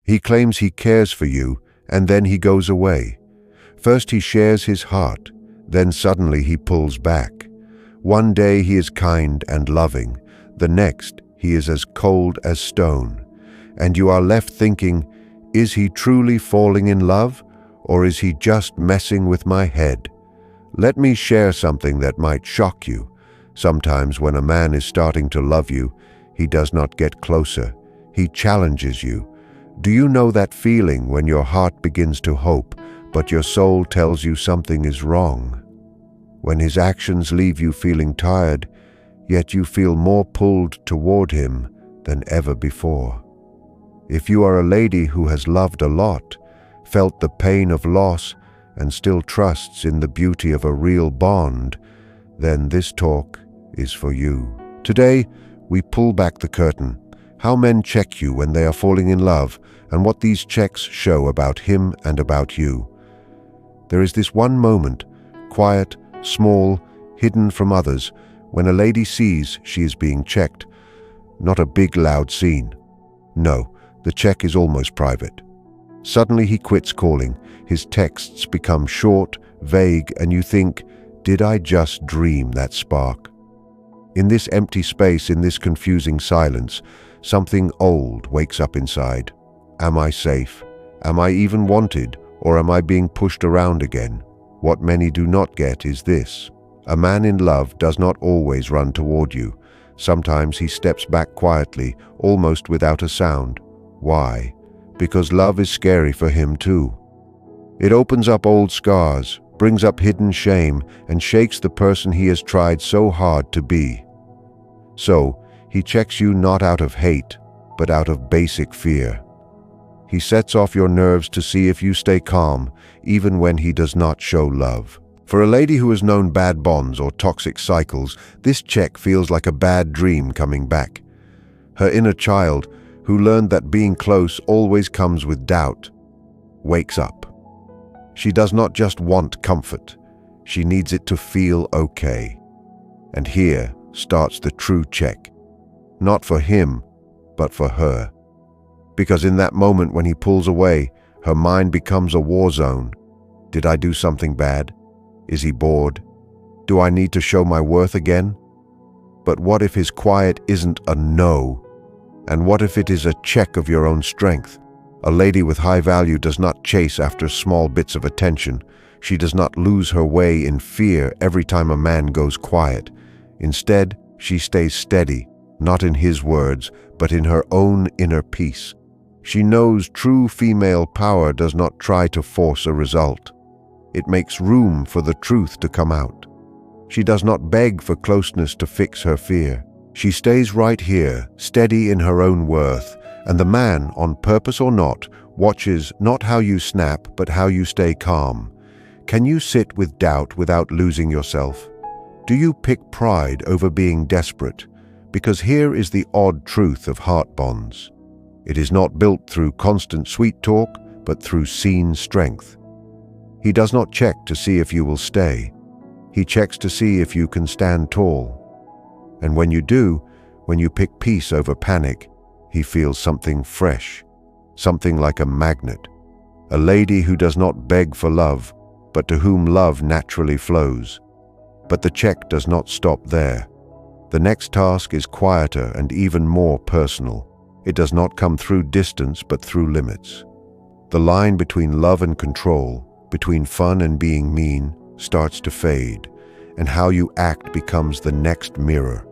He claims he cares for you, and then he goes away. First he shares his heart, then suddenly he pulls back. One day he is kind and loving, the next he is as cold as stone. And you are left thinking, is he truly falling in love, or is he just messing with my head? Let me share something that might shock you. Sometimes when a man is starting to love you, he does not get closer. He challenges you. Do you know that feeling when your heart begins to hope, but your soul tells you something is wrong? When his actions leave you feeling tired, yet you feel more pulled toward him than ever before. If you are a lady who has loved a lot, felt the pain of loss, and still trusts in the beauty of a real bond, then this talk is for you. Today, we pull back the curtain. How men check you when they are falling in love, and what these checks show about him and about you. There is this one moment, quiet, small, hidden from others, when a lady sees she is being checked. Not a big loud scene. No, the check is almost private. Suddenly he quits calling. His texts become short, vague, and you think, did I just dream that spark? In this empty space, in this confusing silence, something old wakes up inside. Am I safe? Am I even wanted? Or am I being pushed around again? What many do not get is this. A man in love does not always run toward you. Sometimes he steps back quietly, almost without a sound. Why? Because love is scary for him too. It opens up old scars, brings up hidden shame, and shakes the person he has tried so hard to be. So, he checks you not out of hate, but out of basic fear. He sets off your nerves to see if you stay calm, even when he does not show love. For a lady who has known bad bonds or toxic cycles, this check feels like a bad dream coming back. Her inner child, who learned that being close always comes with doubt, wakes up. She does not just want comfort, she needs it to feel okay. And here starts the true check. Not for him, but for her. Because in that moment when he pulls away, her mind becomes a war zone. Did I do something bad? Is he bored? Do I need to show my worth again? But what if his quiet isn't a no? And what if it is a check of your own strength? A lady with high value does not chase after small bits of attention. She does not lose her way in fear every time a man goes quiet. Instead, she stays steady, not in his words, but in her own inner peace. She knows true female power does not try to force a result. It makes room for the truth to come out. She does not beg for closeness to fix her fear. She stays right here, steady in her own worth, and the man, on purpose or not, watches not how you snap, but how you stay calm. Can you sit with doubt without losing yourself? Do you pick pride over being desperate? Because here is the odd truth of heart bonds. It is not built through constant sweet talk, but through seen strength. He does not check to see if you will stay. He checks to see if you can stand tall. And when you do, when you pick peace over panic, he feels something fresh, something like a magnet. A lady who does not beg for love, but to whom love naturally flows. But the check does not stop there. The next task is quieter and even more personal. It does not come through distance, but through limits. The line between love and control, between fun and being mean, starts to fade, and how you act becomes the next mirror.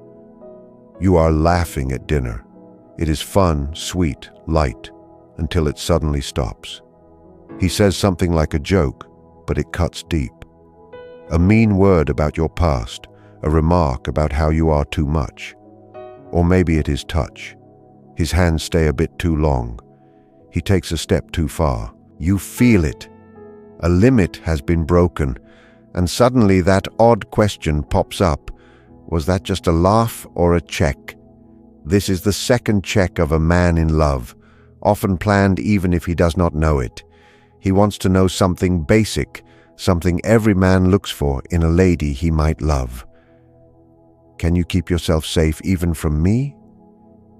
You are laughing at dinner. It is fun, sweet, light, until it suddenly stops. He says something like a joke, but it cuts deep. A mean word about your past, a remark about how you are too much. Or maybe it is touch. His hands stay a bit too long. He takes a step too far. You feel it. A limit has been broken, and suddenly that odd question pops up. Was that just a laugh or a check? This is the second check of a man in love, often planned even if he does not know it. He wants to know something basic, something every man looks for in a lady he might love. Can you keep yourself safe even from me?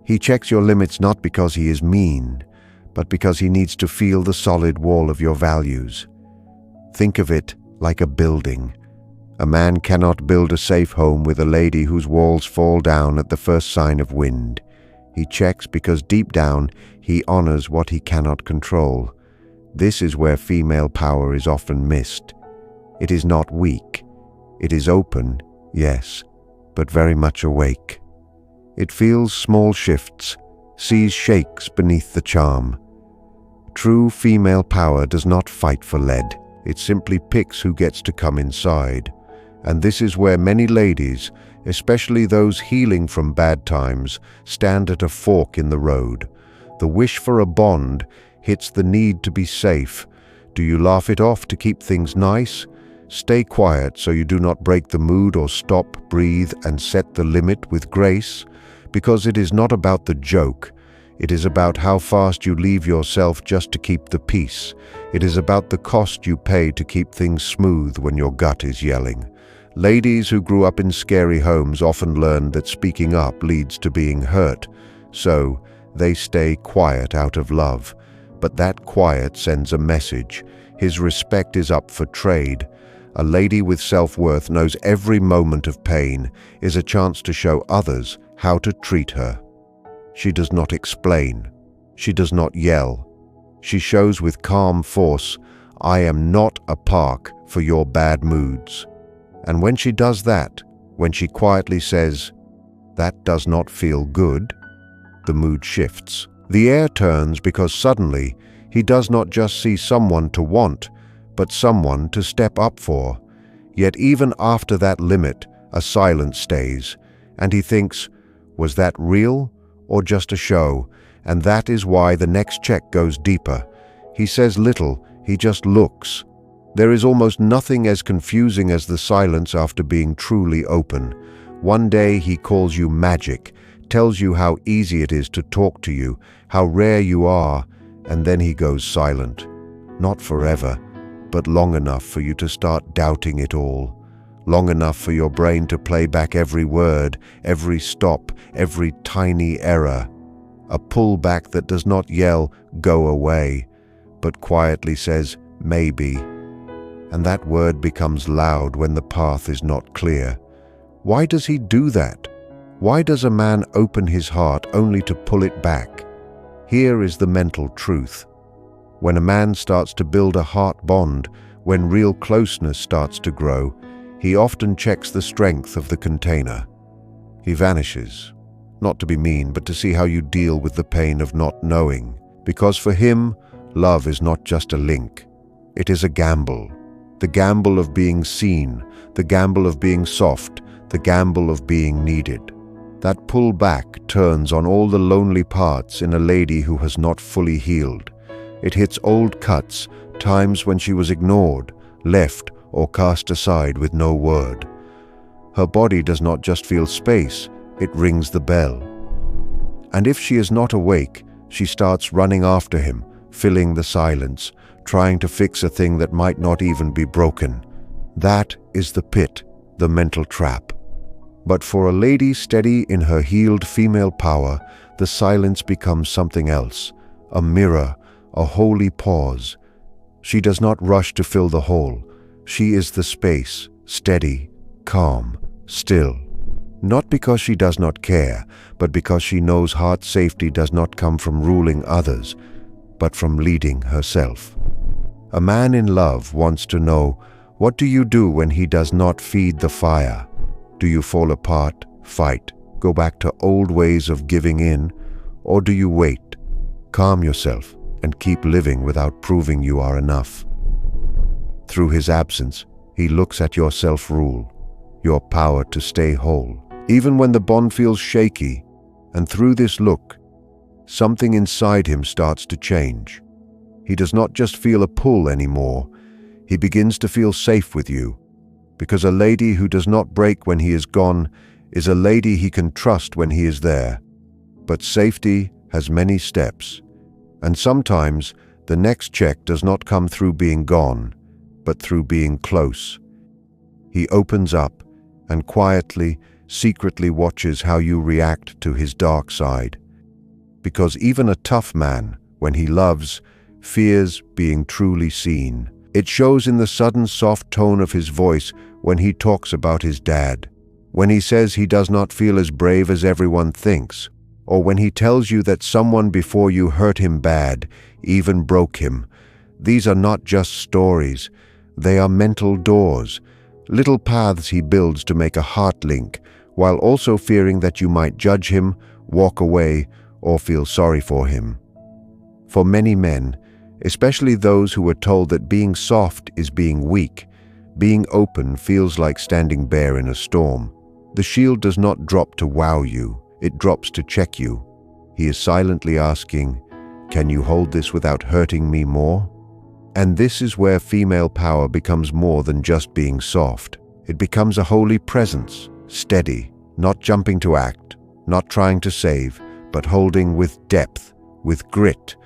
He checks your limits not because he is mean, but because he needs to feel the solid wall of your values. Think of it like a building. A man cannot build a safe home with a lady whose walls fall down at the first sign of wind. He checks because deep down he honors what he cannot control. This is where female power is often missed. It is not weak. It is open, yes, but very much awake. It feels small shifts, sees shakes beneath the charm. True female power does not fight for lead. It simply picks who gets to come inside. And this is where many ladies, especially those healing from bad times, stand at a fork in the road. The wish for a bond hits the need to be safe. Do you laugh it off to keep things nice? Stay quiet so you do not break the mood, or stop, breathe, and set the limit with grace? Because it is not about the joke. It is about how fast you leave yourself just to keep the peace. It is about the cost you pay to keep things smooth when your gut is yelling. Ladies who grew up in scary homes often learn that speaking up leads to being hurt. So, they stay quiet out of love. But that quiet sends a message. His respect is up for trade. A lady with self-worth knows every moment of pain is a chance to show others how to treat her. She does not explain. She does not yell. She shows with calm force, "I am not a park for your bad moods." And when she does that, when she quietly says, "That does not feel good," the mood shifts. The air turns because suddenly he does not just see someone to want, but someone to step up for. Yet even after that limit, a silence stays, and he thinks, was that real or just a show? And that is why the next check goes deeper. He says little, he just looks. There is almost nothing as confusing as the silence after being truly open. One day he calls you magic, tells you how easy it is to talk to you, how rare you are, and then he goes silent. Not forever, but long enough for you to start doubting it all. Long enough for your brain to play back every word, every stop, every tiny error. A pullback that does not yell, "Go away," but quietly says, "Maybe." And that word becomes loud when the path is not clear. Why does he do that? Why does a man open his heart only to pull it back? Here is the mental truth. When a man starts to build a heart bond, when real closeness starts to grow, he often checks the strength of the container. He vanishes, not to be mean, but to see how you deal with the pain of not knowing. Because for him, love is not just a link. It is a gamble. The gamble of being seen, the gamble of being soft, the gamble of being needed. That pull back turns on all the lonely parts in a lady who has not fully healed. It hits old cuts, times when she was ignored, left, or cast aside with no word. Her body does not just feel space, it rings the bell. And if she is not awake, she starts running after him, filling the silence, trying to fix a thing that might not even be broken. That is the pit, the mental trap. But for a lady steady in her healed female power, the silence becomes something else, a mirror, a holy pause. She does not rush to fill the hole. She is the space, steady, calm, still. Not because she does not care, but because she knows heart safety does not come from ruling others, but from leading herself. A man in love wants to know, what do you do when he does not feed the fire? Do you fall apart, fight, go back to old ways of giving in, or do you wait, calm yourself, and keep living without proving you are enough? Through his absence, he looks at your self-rule, your power to stay whole, even when the bond feels shaky, and through this look, something inside him starts to change. He does not just feel a pull anymore, he begins to feel safe with you, because a lady who does not break when he is gone is a lady he can trust when he is there. But safety has many steps, and sometimes the next check does not come through being gone, but through being close. He opens up and quietly, secretly watches how you react to his dark side. Because even a tough man When he loves, fears being truly seen. It shows in the sudden soft tone of his voice when he talks about his dad, when he says he does not feel as brave as everyone thinks, or when he tells you that someone before you hurt him bad, even broke him. These are not just stories, they are mental doors, little paths he builds to make a heart link, while also fearing that you might judge him, walk away, or feel sorry for him. For many men, especially those who are told that being soft is being weak, being open feels like standing bare in a storm. The shield does not drop to wow you, it drops to check you. He is silently asking, "Can you hold this without hurting me more?" And this is where female power becomes more than just being soft. It becomes a holy presence, steady, not jumping to act, not trying to save, but holding with depth, with grit,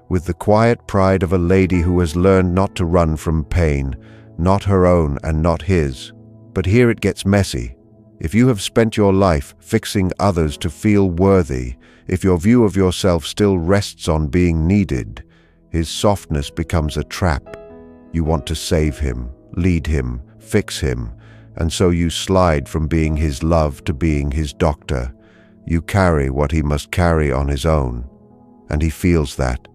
with the quiet pride of a lady who has learned not to run from pain, not her own and not his. But here it gets messy. If you have spent your life fixing others to feel worthy, if your view of yourself still rests on being needed, his softness becomes a trap. You want to save him, lead him, fix him, and so you slide from being his love to being his doctor. You carry what he must carry on his own, and he feels that.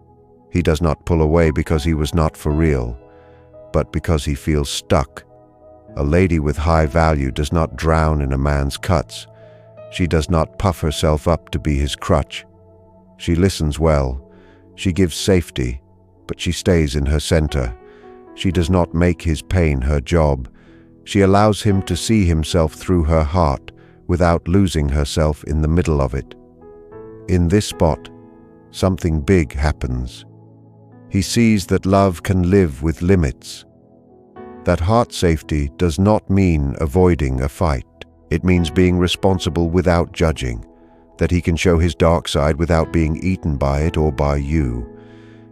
He does not pull away because he was not for real, but because he feels stuck. A lady with high value does not drown in a man's cuts. She does not puff herself up to be his crutch. She listens well. She gives safety, but she stays in her center. She does not make his pain her job. She allows him to see himself through her heart without losing herself in the middle of it. In this spot, something big happens. He sees that love can live with limits. That heart safety does not mean avoiding a fight. It means being responsible without judging, that he can show his dark side without being eaten by it or by you.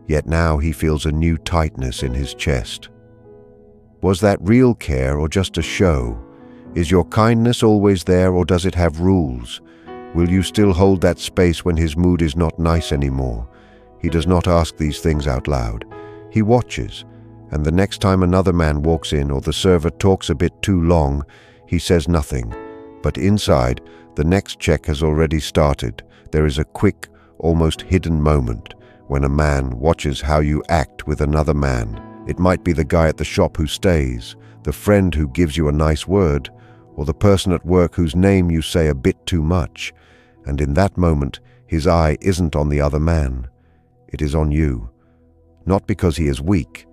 Yet now he feels a new tightness in his chest. Was that real care or just a show? Is your kindness always there or does it have rules? Will you still hold that space when his mood is not nice anymore? He does not ask these things out loud. He watches, and the next time another man walks in or the server talks a bit too long, he says nothing. But inside, the next check has already started. There is a quick, almost hidden moment when a man watches how you act with another man. It might be the guy at the shop who stays, the friend who gives you a nice word, or the person at work whose name you say a bit too much. And in that moment, his eye isn't on the other man. It is on you. Not because he is weak,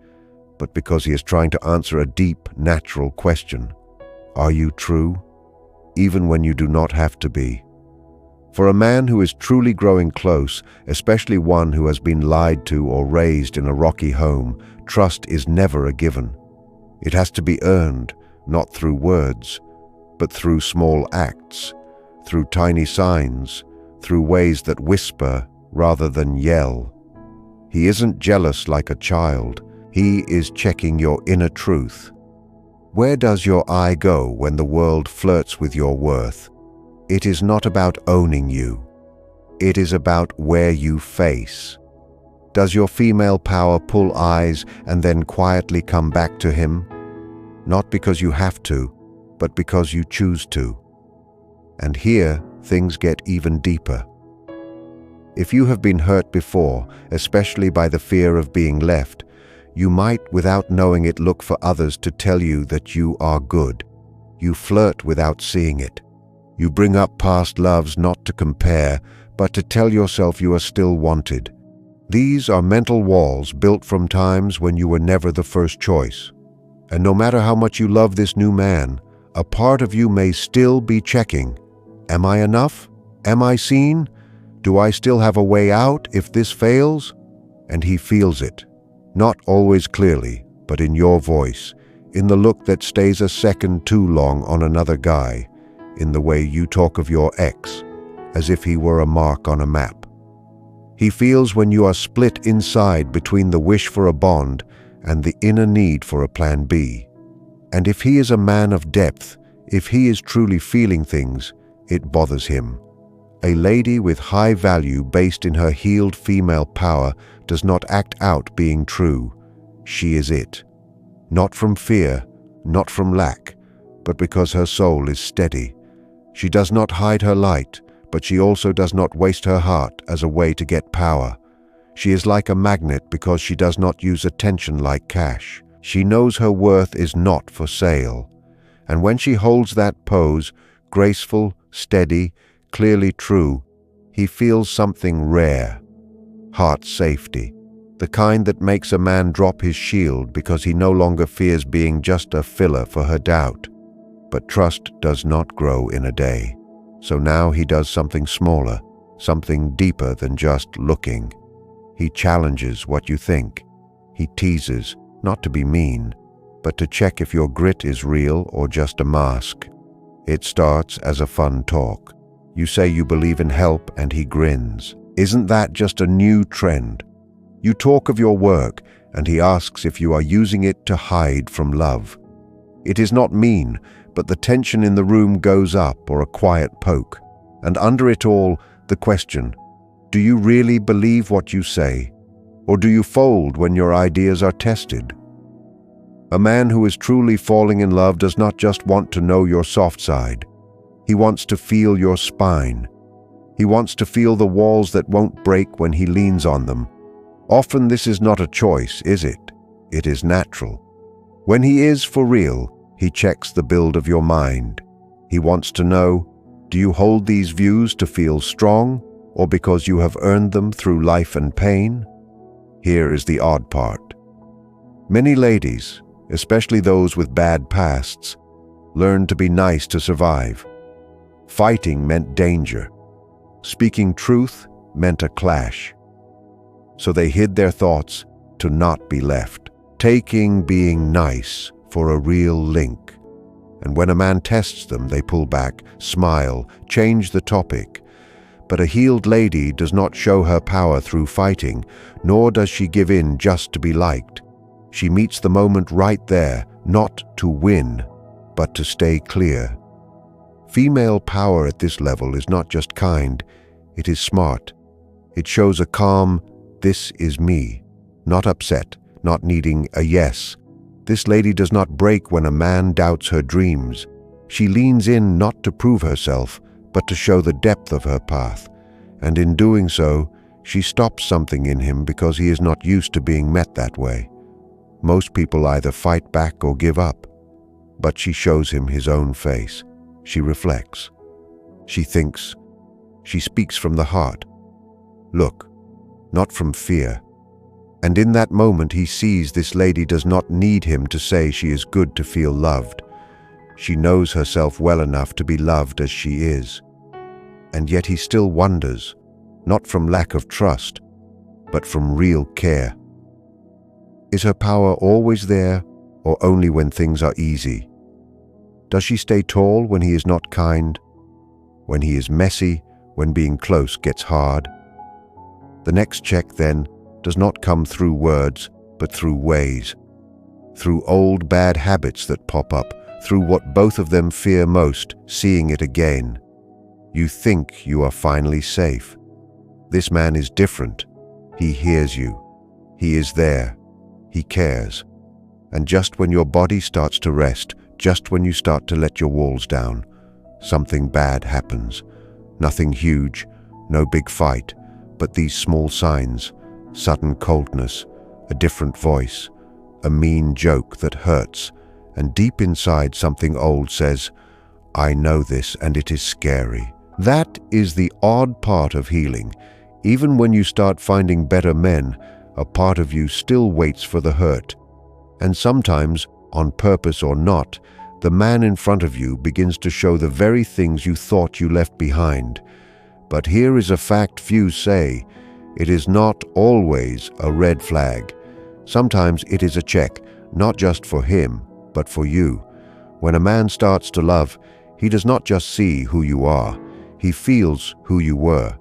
but because he is trying to answer a deep, natural question. Are you true? Even when you do not have to be. For a man who is truly growing close, especially one who has been lied to or raised in a rocky home, trust is never a given. It has to be earned, not through words, but through small acts, through tiny signs, through ways that whisper rather than yell. He isn't jealous like a child. He is checking your inner truth. Where does your eye go when the world flirts with your worth? It is not about owning you. It is about where you face. Does your female power pull eyes and then quietly come back to him? Not because you have to, but because you choose to. And here, things get even deeper. If you have been hurt before, especially by the fear of being left, you might, without knowing it, look for others to tell you that you are good. You flirt without seeing it. You bring up past loves not to compare, but to tell yourself you are still wanted. These are mental walls built from times when you were never the first choice. And no matter how much you love this new man, a part of you may still be checking. Am I enough? Am I seen? Do I still have a way out if this fails? And he feels it. Not always clearly, but in your voice, in the look that stays a second too long on another guy, in the way you talk of your ex, as if he were a mark on a map. He feels when you are split inside between the wish for a bond and the inner need for a plan B. And if he is a man of depth, if he is truly feeling things, it bothers him. A lady with high value based in her healed female power does not act out being true. She is it. Not from fear, not from lack, but because her soul is steady. She does not hide her light, but she also does not waste her heart as a way to get power. She is like a magnet because she does not use attention like cash. She knows her worth is not for sale. And when she holds that pose, graceful, steady, clearly true, he feels something rare. Heart safety. The kind that makes a man drop his shield because he no longer fears being just a filler for her doubt. But trust does not grow in a day. So now he does something smaller, something deeper than just looking. He challenges what you think. He teases, not to be mean, but to check if your grit is real or just a mask. It starts as a fun talk. You say you believe in help and he grins. Isn't that just a new trend? You talk of your work and he asks if you are using it to hide from love. It is not mean, but the tension in the room goes up, or a quiet poke. And under it all, the question, do you really believe what you say? Or do you fold when your ideas are tested? A man who is truly falling in love does not just want to know your soft side. He wants to feel your spine. He wants to feel the walls that won't break when he leans on them. Often this is not a choice, is it? It is natural. When he is for real, he checks the build of your mind. He wants to know, do you hold these views to feel strong, or because you have earned them through life and pain? Here is the odd part. Many ladies, especially those with bad pasts, learned to be nice to survive. Fighting meant danger. Speaking truth meant a clash. So they hid their thoughts to not be left, taking being nice for a real link. And when a man tests them, they pull back, smile, change the topic. But a healed lady does not show her power through fighting, nor does she give in just to be liked. She meets the moment right there, not to win, but to stay clear. Female power at this level is not just kind, it is smart. It shows a calm, this is me, not upset, not needing a yes. This lady does not break when a man doubts her dreams. She leans in not to prove herself, but to show the depth of her path. And in doing so, she stops something in him because he is not used to being met that way. Most people either fight back or give up. But she shows him his own face. She reflects. She thinks. She speaks from the heart. Look, not from fear. And in that moment he sees this lady does not need him to say she is good to feel loved. She knows herself well enough to be loved as she is. And yet he still wonders, not from lack of trust, but from real care. Is her power always there, or only when things are easy? Does she stay tall when he is not kind? When he is messy, when being close gets hard? The next check, then, does not come through words, but through ways. Through old bad habits that pop up, through what both of them fear most, seeing it again. You think you are finally safe. This man is different. He hears you. He is there. He cares. And just when your body starts to rest, just when you start to let your walls down, something bad happens. Nothing huge, no big fight, but these small signs. Sudden coldness, a different voice, a mean joke that hurts, and deep inside something old says, I know this and it is scary. That is the odd part of healing. Even when you start finding better men, a part of you still waits for the hurt. And sometimes, on purpose or not, the man in front of you begins to show the very things you thought you left behind. But here is a fact few say. It is not always a red flag. Sometimes it is a check, not just for him, but for you. When a man starts to love, he does not just see who you are, he feels who you were.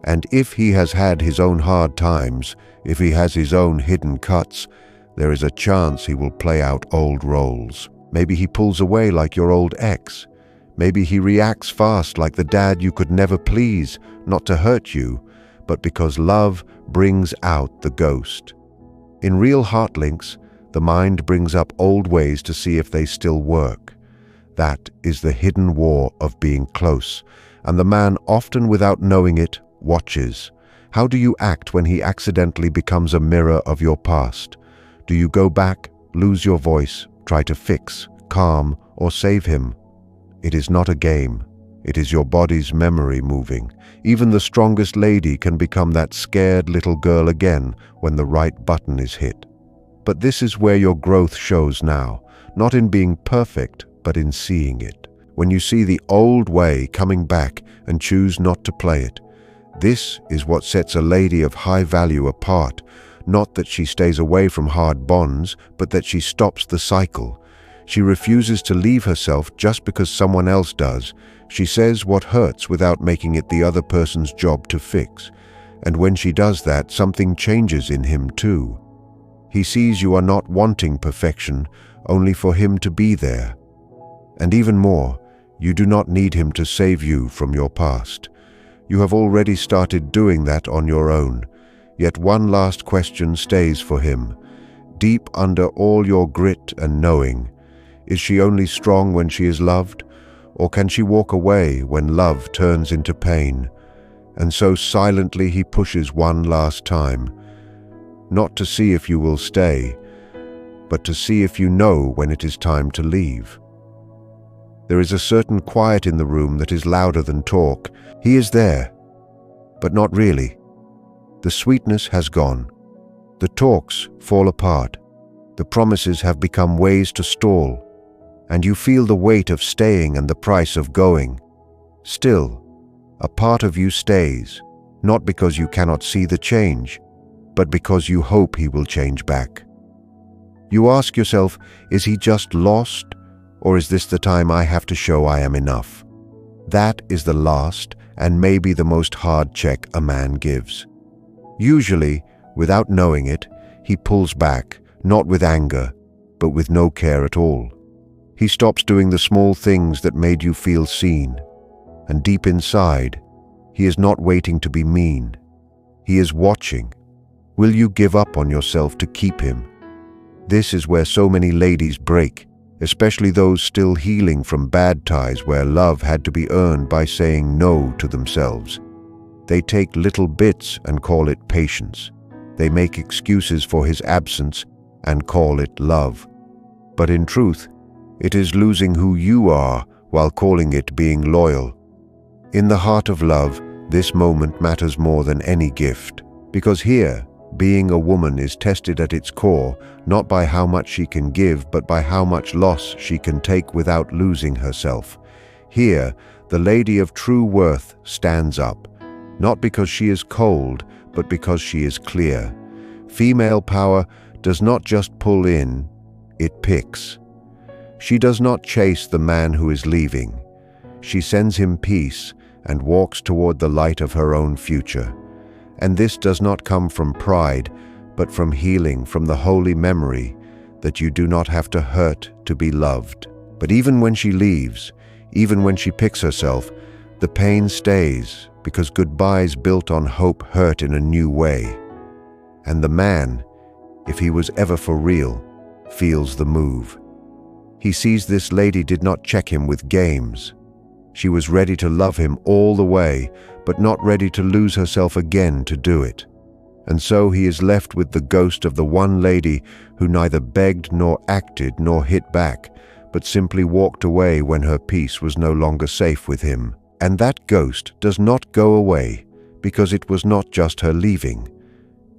And if he has had his own hard times, if he has his own hidden cuts, there is a chance he will play out old roles. Maybe he pulls away like your old ex. Maybe he reacts fast like the dad you could never please, not to hurt you, but because love brings out the ghost. In real heart links, the mind brings up old ways to see if they still work. That is the hidden war of being close, and the man, often without knowing it, watches. How do you act when he accidentally becomes a mirror of your past? Do you go back, lose your voice, try to fix, calm, or save him? It is not a game. It is your body's memory moving. Even the strongest lady can become that scared little girl again when the right button is hit. But this is where your growth shows now, not in being perfect, but in seeing it. When you see the old way coming back and choose not to play it. This is what sets a lady of high value apart, not that she stays away from hard bonds, but that she stops the cycle. She refuses to leave herself just because someone else does. She says what hurts without making it the other person's job to fix. And when she does that, something changes in him too. He sees you are not wanting perfection, only for him to be there. And even more, you do not need him to save you from your past. You have already started doing that on your own. Yet one last question stays for him. Deep under all your grit and knowing, is she only strong when she is loved? Or can she walk away when love turns into pain? And so silently he pushes one last time. Not to see if you will stay, but to see if you know when it is time to leave. There is a certain quiet in the room that is louder than talk. He is there, but not really. The sweetness has gone. The talks fall apart. The promises have become ways to stall. And you feel the weight of staying and the price of going. Still, a part of you stays, not because you cannot see the change, but because you hope he will change back. You ask yourself, is he just lost, or is this the time I have to show I am enough? That is the last and maybe the most hard check a man gives. Usually, without knowing it, he pulls back, not with anger, but with no care at all. He stops doing the small things that made you feel seen. And deep inside, he is not waiting to be mean. He is watching. Will you give up on yourself to keep him? This is where so many ladies break, especially those still healing from bad ties where love had to be earned by saying no to themselves. They take little bits and call it patience. They make excuses for his absence and call it love. But in truth, it is losing who you are while calling it being loyal. In the heart of love, this moment matters more than any gift, because here, being a woman is tested at its core, not by how much she can give, but by how much loss she can take without losing herself. Here, the lady of true worth stands up, not because she is cold, but because she is clear. Female power does not just pull in, it picks. She does not chase the man who is leaving. She sends him peace and walks toward the light of her own future. And this does not come from pride, but from healing, from the holy memory that you do not have to hurt to be loved. But even when she leaves, even when she picks herself, the pain stays because goodbyes built on hope hurt in a new way. And the man, if he was ever for real, feels the move. He sees this lady did not check him with games. She was ready to love him all the way, but not ready to lose herself again to do it. And so he is left with the ghost of the one lady who neither begged nor acted nor hit back, but simply walked away when her peace was no longer safe with him. And that ghost does not go away, because it was not just her leaving.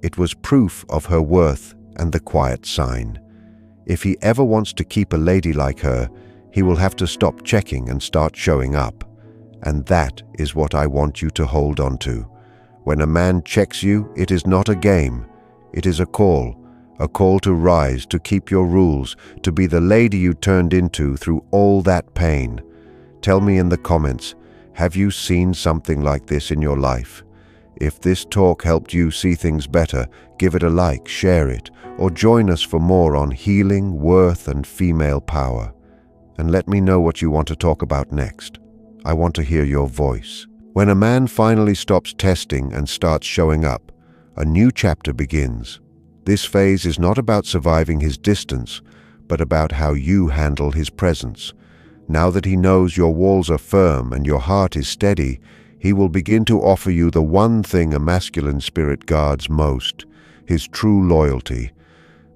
It was proof of her worth and the quiet sign. If he ever wants to keep a lady like her, he will have to stop checking and start showing up. And that is what I want you to hold on to. When a man checks you, it is not a game. It is a call to rise, to keep your rules, to be the lady you turned into through all that pain. Tell me in the comments, have you seen something like this in your life? If this talk helped you see things better, give it a like, share it, or join us for more on healing, worth, and female power. and let me know what you want to talk about next. I want to hear your voice. When a man finally stops testing and starts showing up, a new chapter begins. This phase is not about surviving his distance, but about how you handle his presence. Now that he knows your walls are firm and your heart is steady, he will begin to offer you the one thing a masculine spirit guards most, his true loyalty.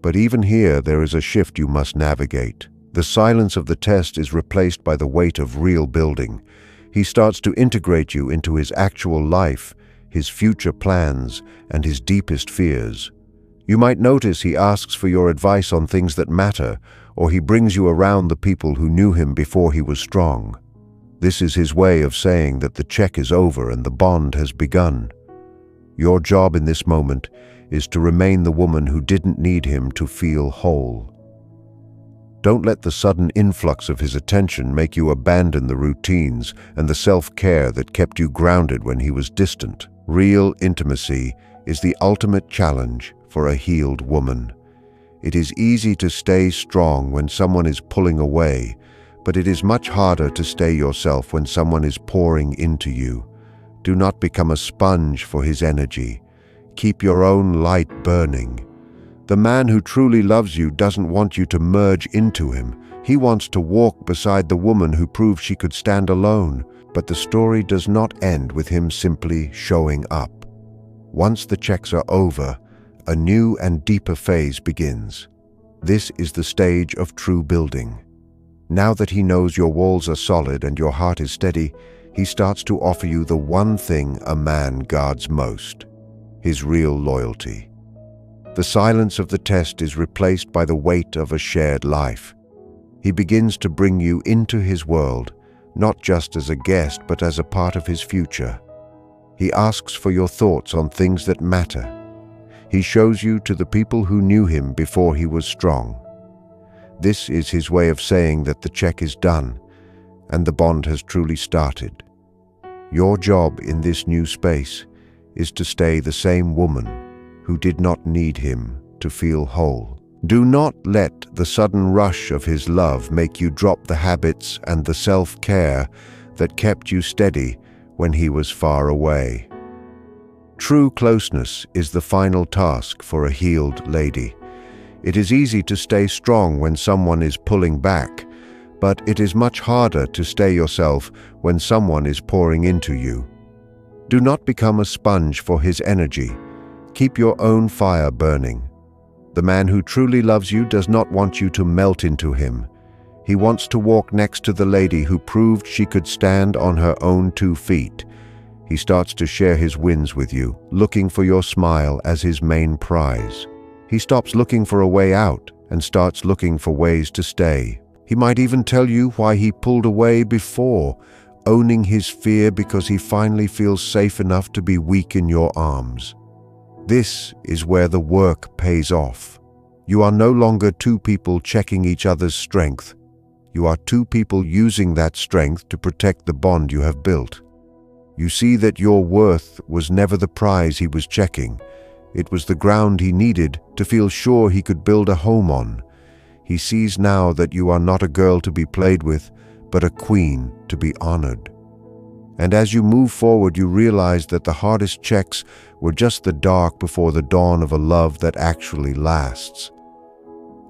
But even here, there is a shift you must navigate. The silence of the test is replaced by the weight of real building. He starts to integrate you into his actual life, his future plans, and his deepest fears. You might notice he asks for your advice on things that matter, or he brings you around the people who knew him before he was strong. This is his way of saying that the check is over and the bond has begun. Your job in this moment is to remain the woman who didn't need him to feel whole. Don't let the sudden influx of his attention make you abandon the routines and the self-care that kept you grounded when he was distant. Real intimacy is the ultimate challenge for a healed woman. It is easy to stay strong when someone is pulling away, but it is much harder to stay yourself when someone is pouring into you. Do not become a sponge for his energy. Keep your own light burning. The man who truly loves you doesn't want you to merge into him. He wants to walk beside the woman who proved she could stand alone. But the story does not end with him simply showing up. Once the checks are over, a new and deeper phase begins. This is the stage of true building. Now that he knows your walls are solid and your heart is steady, he starts to offer you the one thing a man guards most: his real loyalty. The silence of the test is replaced by the weight of a shared life. He begins to bring you into his world, not just as a guest, but as a part of his future. He asks for your thoughts on things that matter. He shows you to the people who knew him before he was strong. This is his way of saying that the check is done and the bond has truly started. Your job in this new space is to stay the same woman who did not need him to feel whole. Do not let the sudden rush of his love make you drop the habits and the self-care that kept you steady when he was far away. True closeness is the final task for a healed lady. It is easy to stay strong when someone is pulling back, but it is much harder to stay yourself when someone is pouring into you. Do not become a sponge for his energy. Keep your own fire burning. The man who truly loves you does not want you to melt into him. He wants to walk next to the lady who proved she could stand on her own 2 feet. He starts to share his wins with you, looking for your smile as his main prize. He stops looking for a way out and starts looking for ways to stay. He might even tell you why he pulled away before, owning his fear because he finally feels safe enough to be weak in your arms. This is where the work pays off. You are no longer 2 people checking each other's strength. You are 2 people using that strength to protect the bond you have built. You see that your worth was never the prize he was checking. It was the ground he needed to feel sure he could build a home on. He sees now that you are not a girl to be played with, but a queen to be honored. And as you move forward, you realize that the hardest checks were just the dark before the dawn of a love that actually lasts.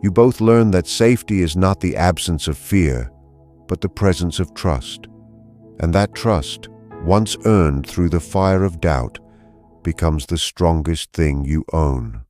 You both learn that safety is not the absence of fear, but the presence of trust. And that trust, once earned through the fire of doubt, becomes the strongest thing you own.